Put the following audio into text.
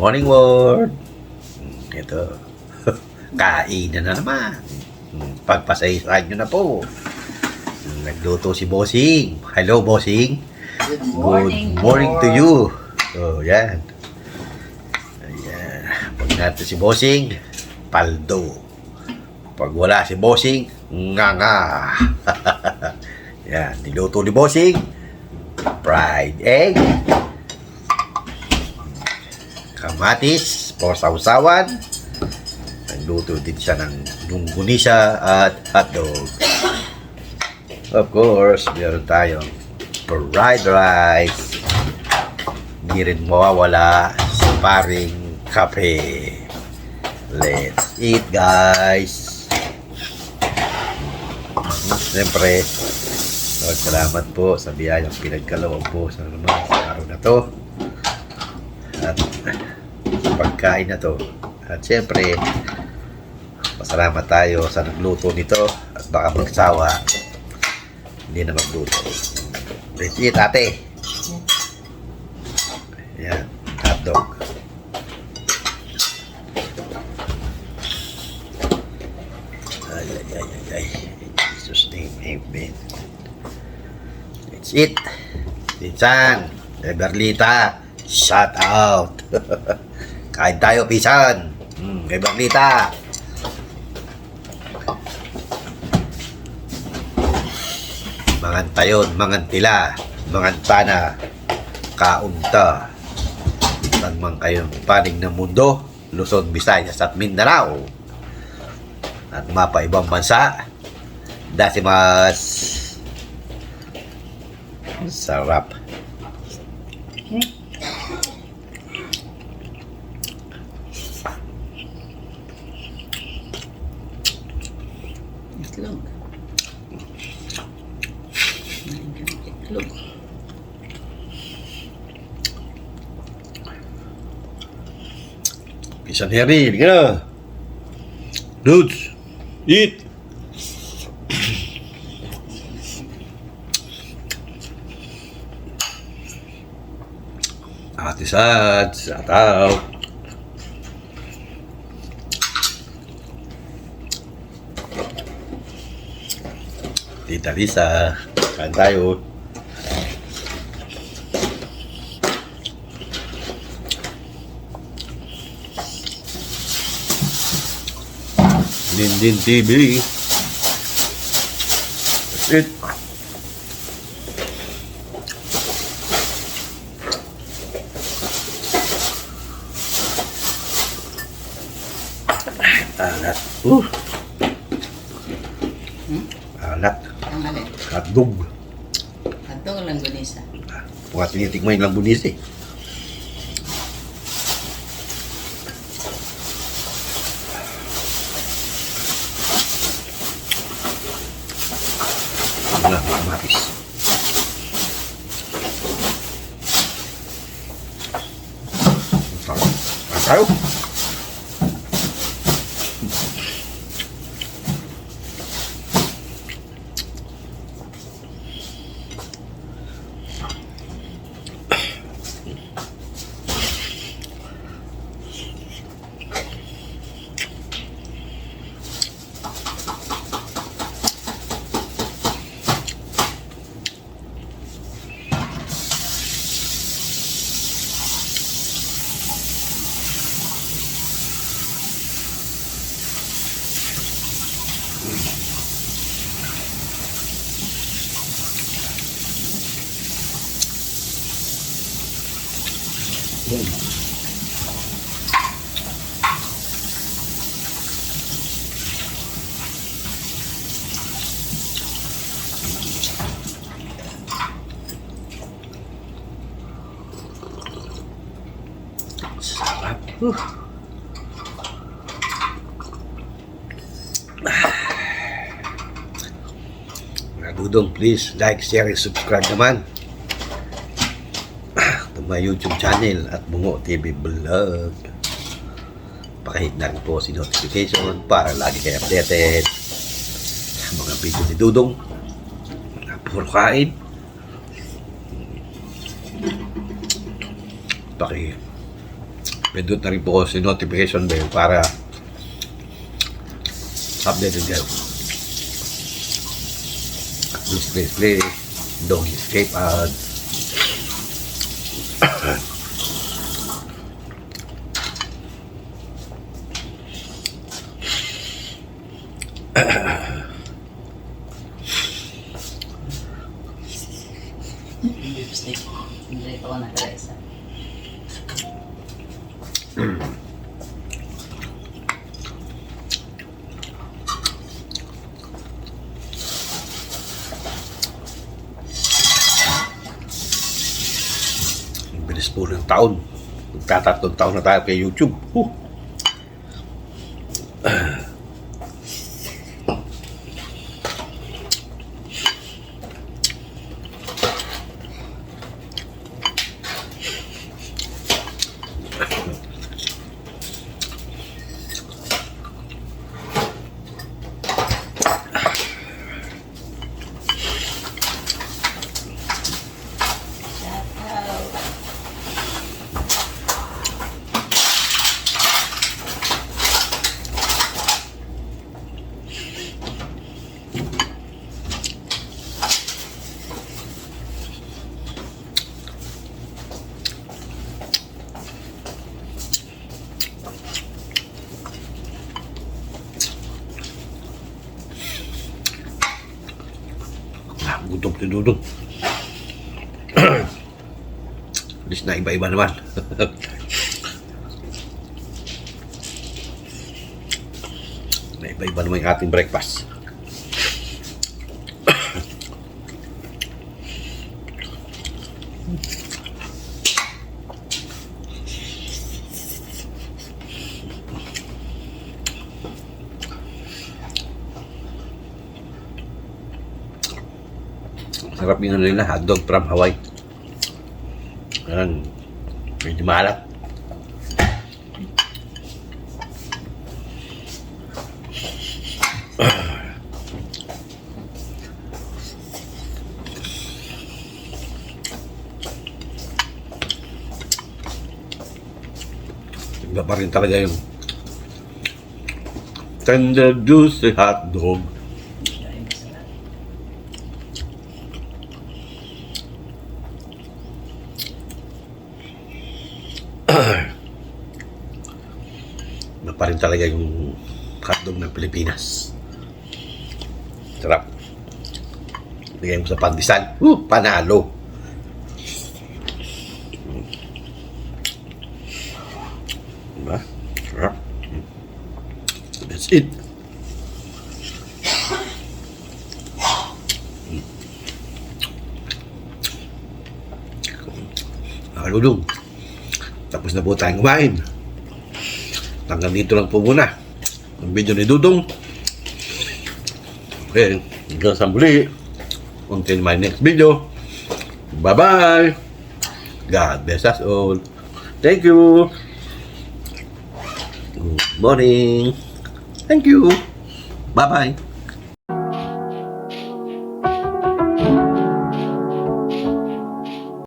morning world. Ito. Kain na naman. Pagpasaysayan nyo na po. Nagluto si Bossing. Hello, Bossing. Good morning. Good morning to you. So, yan. Ayan. Pag natin si Bossing, paldo. Pag wala si Bossing, nga. Yan. Niluto ni Bossing. Fried egg. Kamatis for sausawan. Nagluto din siya ng longganisa at hotdog. Of course, meron tayong fried rice. Hindi rin mawawala sa paring kape. Let's eat, guys. Siyempre, salamat po sa biyayang pinagkaloob po sa araw na to. At sa pagkain na to. At siyempre, pasalamat tayo sa nagluto nito at baka magsawa. Hindi na magluto. Let's eat, ate. Ayan, hotdog. Ay. In Jesus' name, amen. Let's eat. Pinsan, Berlita, shout out. Kain tayo, pisan. Kay Berlita. Mangan tayon, mangan tila, mangan pana, kaunta. Saan man kayong panig ng mundo, Luzon, Visayas at Mindanao. At mapa ibang bansa, dasimas. Sarap. Itlog. Itlog. Pisan Harry, hindi ka na. Dudes, eat. Ate Sad, shout out. Tita Lisa, kain tayo. Din TV. That's it. Alat. Alat. Ang alin. Hotdog. Hotdog lang gunisa. Mga tinitikman yung langgunis eh. Wala, matis. Tayo. Sarap. Mga dudong, please like, share, and subscribe naman to my YouTube channel at Bungo TV Vlog. Pakihit na rin po si notification para lagi kayo updated sa mga video ni Dudong. Puro kain. pindot na rin po si notification bell para updated kayo. Please, don't escape ads. Lipstick. Hindi pa ako nakaresa. Ang bilis po ng taon. Magtatatlong taon na tayo kay YouTube. Shout out. Gutom si Dudong. At least na iba-iba naman. Na iba-iba naman yung ating breakfast. Sarap yung ano nila, hotdog from Hawaii. Ayan, medyo maalat. Iba pa rin talaga yung tender juicy hotdog. Iba pa rin talaga yung hotdog ng Pilipinas. Sarap. Bigay mo sa pandesal. Panalo. Diba? Sarap. That's it. Nakalulong. Tapos na po tayong kumain. Hanggang dito lang po muna ang video ni Dudong. Okay, hanggang sa muli. Until my next video. Bye-bye. God bless us all. Thank you. Good morning. Thank you. Bye-bye.